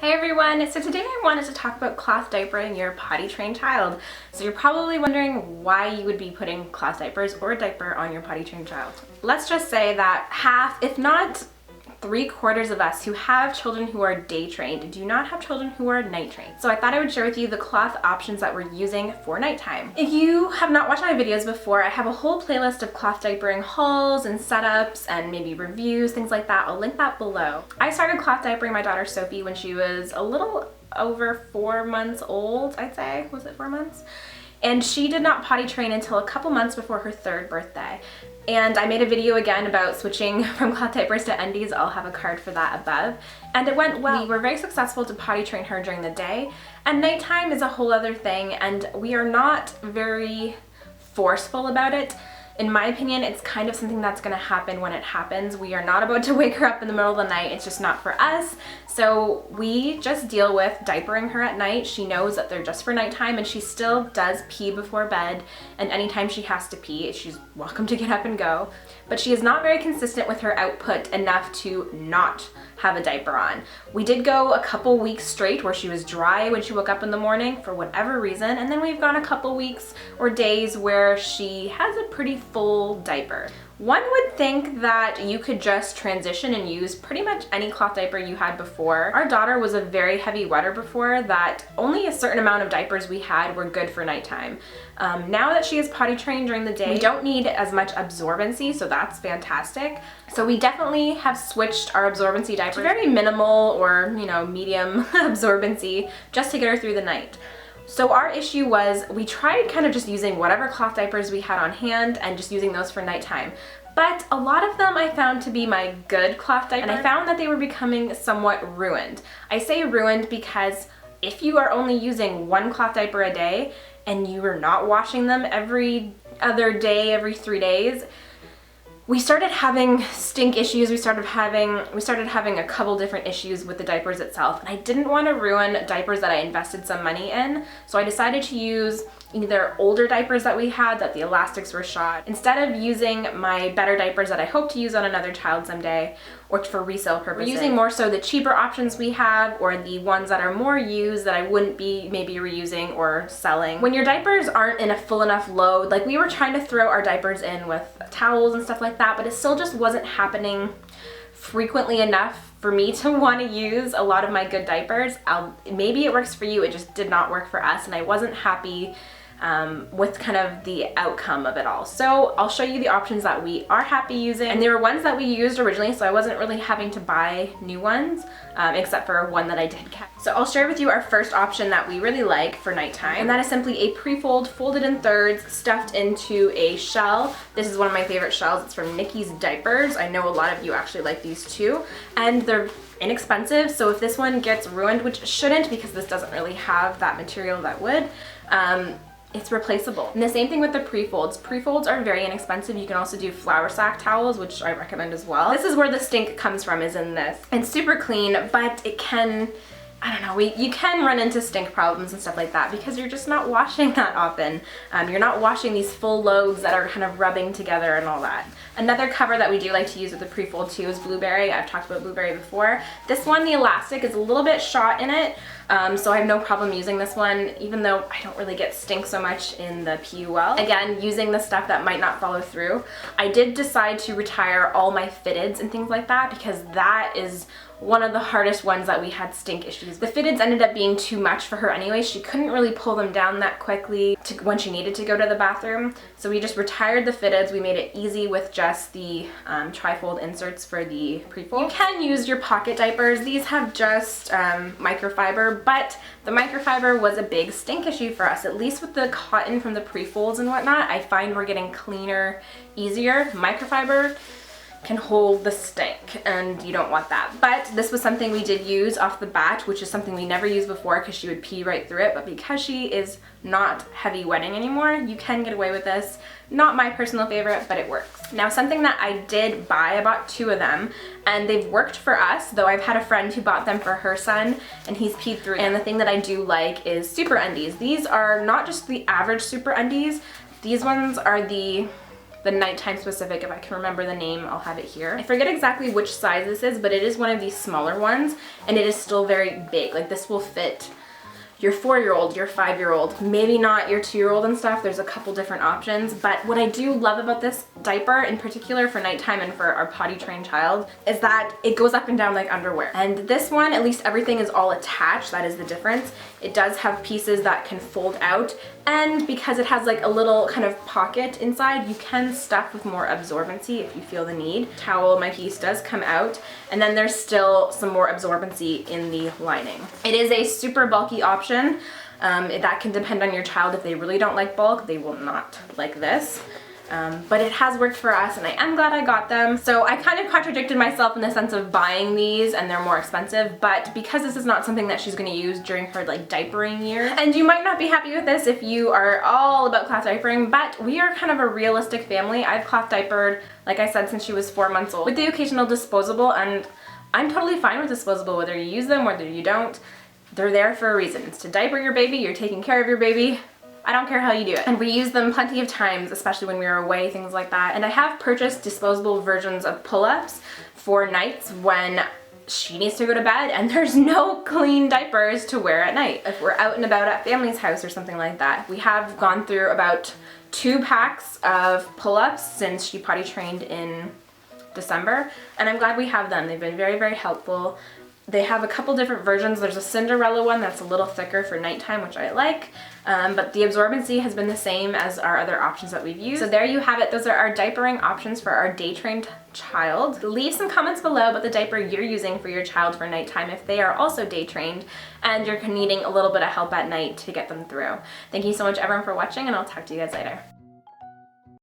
Hey everyone, so today I wanted to talk about cloth diapering your potty trained child. So you're probably wondering why you would be putting cloth diapers or a diaper on your potty trained child. Let's just say that half, if not 3/4 of us who have children who are day trained do not have children who are night trained. So I thought I would share with you the cloth options that we're using for nighttime. If you have not watched my videos before, I have a whole playlist of cloth diapering hauls and setups and maybe reviews, things like that. I'll link that below. I started cloth diapering my daughter Sophie when she was a little over 4 months old, I'd say. Was it 4 months? And she did not potty train until a couple months before her 3rd birthday. And I made a video again about switching from cloth diapers to Undies. I'll have a card for that above. And it went well. We were very successful to potty train her during the day. And nighttime is a whole other thing, and we are not very forceful about it. In my opinion, it's kind of something that's gonna happen when it happens. We are not about to wake her up in the middle of the night. It's just not for us. So we just deal with diapering her at night. She knows that they're just for nighttime, and she still does pee before bed. And anytime she has to pee, she's welcome to get up and go. But she is not very consistent with her output enough to not have a diaper on. We did go a couple weeks straight where she was dry when she woke up in the morning for whatever reason, and then we've gone a couple weeks or days where she has a pretty full diaper. One would think that you could just transition and use pretty much any cloth diaper you had before. Our daughter was a very heavy wetter before that only a certain amount of diapers we had were good for nighttime. Now that she is potty trained during the day, we don't need as much absorbency, so that's fantastic. So we definitely have switched our absorbency diapers to very minimal or, medium absorbency just to get her through the night. So our issue was we tried kind of just using whatever cloth diapers we had on hand and just using those for nighttime. But a lot of them I found to be my good cloth diapers, and I found that they were becoming somewhat ruined. I say ruined because if you are only using one cloth diaper a day and you are not washing them every other day, every 3 days, we started having stink issues. We started having a couple different issues with the diapers itself, and I didn't want to ruin diapers that I invested some money in, so I decided to use either older diapers that we had that the elastics were shot, instead of using my better diapers that I hope to use on another child someday or for resale purposes. We're using more so the cheaper options we have, or the ones that are more used that I wouldn't be maybe reusing or selling. When your diapers aren't in a full enough load, like we were trying to throw our diapers in with towels and stuff like that, but it still just wasn't happening frequently enough for me to want to use a lot of my good diapers. Maybe it works for you, it just did not work for us, and I wasn't happy with kind of the outcome of it all. So I'll show you the options that we are happy using, and they were ones that we used originally, so I wasn't really having to buy new ones, except for one that I did get. So I'll share with you our first option that we really like for nighttime, and that is simply a pre-fold, folded in thirds, stuffed into a shell. This is one of my favorite shells. It's from Nicki's Diapers. I know a lot of you actually like these too, and they're inexpensive, so if this one gets ruined, which it shouldn't because this doesn't really have that material that would, it's replaceable. And the same thing with the pre-folds. Pre-folds are very inexpensive. You can also do flour sack towels, which I recommend as well. This is where the stink comes from, is in this. It's super clean, but it can, I don't know, you can run into stink problems and stuff like that because you're just not washing that often. You're not washing these full loads that are kind of rubbing together and all that. Another cover that we do like to use with the pre-fold too is Blueberry. I've talked about Blueberry before. This one, the elastic is a little bit shot in it, so I have no problem using this one, even though I don't really get stink so much in the PUL. Again, using the stuff that might not follow through. I did decide to retire all my fitteds and things like that because that is one of the hardest ones that we had stink issues. The fitteds ended up being too much for her anyway. She couldn't really pull them down that quickly when she needed to go to the bathroom. So we just retired the fitteds. We made it easy with just the trifold inserts for the pre-fold. You can use your pocket diapers. These have just microfiber, but the microfiber was a big stink issue for us. At least with the cotton from the pre-folds and whatnot, I find we're getting cleaner, easier. Microfiber can hold the stink, and you don't want that. But this was something we did use off the bat, which is something we never used before because she would pee right through it, but because she is not heavy wetting anymore, you can get away with this. Not my personal favorite, but it works. Now, something that I did buy, I bought 2 of them, and they've worked for us, though I've had a friend who bought them for her son, and he's peed through. And the thing that I do like is Super Undies. These are not just the average Super Undies. These ones are the the nighttime specific. If I can remember the name, I'll have it here. I forget exactly which size this is, but it is one of these smaller ones, and it is still very big. Like, this will fit your 4-year-old, your 5-year-old, maybe not your 2-year-old and stuff. There's a couple different options, but what I do love about this diaper, in particular for nighttime and for our potty trained child, is that it goes up and down like underwear. And this one, at least everything is all attached. That is the difference. It does have pieces that can fold out, and because it has like a little kind of pocket inside, you can stuff with more absorbency if you feel the need. Towel, my piece does come out, and then there's still some more absorbency in the lining. It is a super bulky option. That can depend on your child. If they really don't like bulk, they will not like this. But it has worked for us, and I am glad I got them. So I kind of contradicted myself in the sense of buying these, and they're more expensive, but because this is not something that she's going to use during her like diapering year, and you might not be happy with this if you are all about cloth diapering, but we are kind of a realistic family. I've cloth diapered, like I said, since she was 4 months old, with the occasional disposable, and I'm totally fine with disposable, whether you use them, whether you don't. They're there for a reason. It's to diaper your baby, you're taking care of your baby. I don't care how you do it. And we use them plenty of times, especially when we were away, things like that. And I have purchased disposable versions of pull-ups for nights when she needs to go to bed and there's no clean diapers to wear at night. If we're out and about at family's house or something like that. We have gone through about 2 packs of pull-ups since she potty trained in December, and I'm glad we have them. They've been very, very helpful. They have a couple different versions. There's a Cinderella one that's a little thicker for nighttime, which I like, but the absorbency has been the same as our other options that we've used. So there you have it. Those are our diapering options for our day-trained child. Leave some comments below about the diaper you're using for your child for nighttime if they are also day-trained and you're needing a little bit of help at night to get them through. Thank you so much everyone for watching, and I'll talk to you guys later.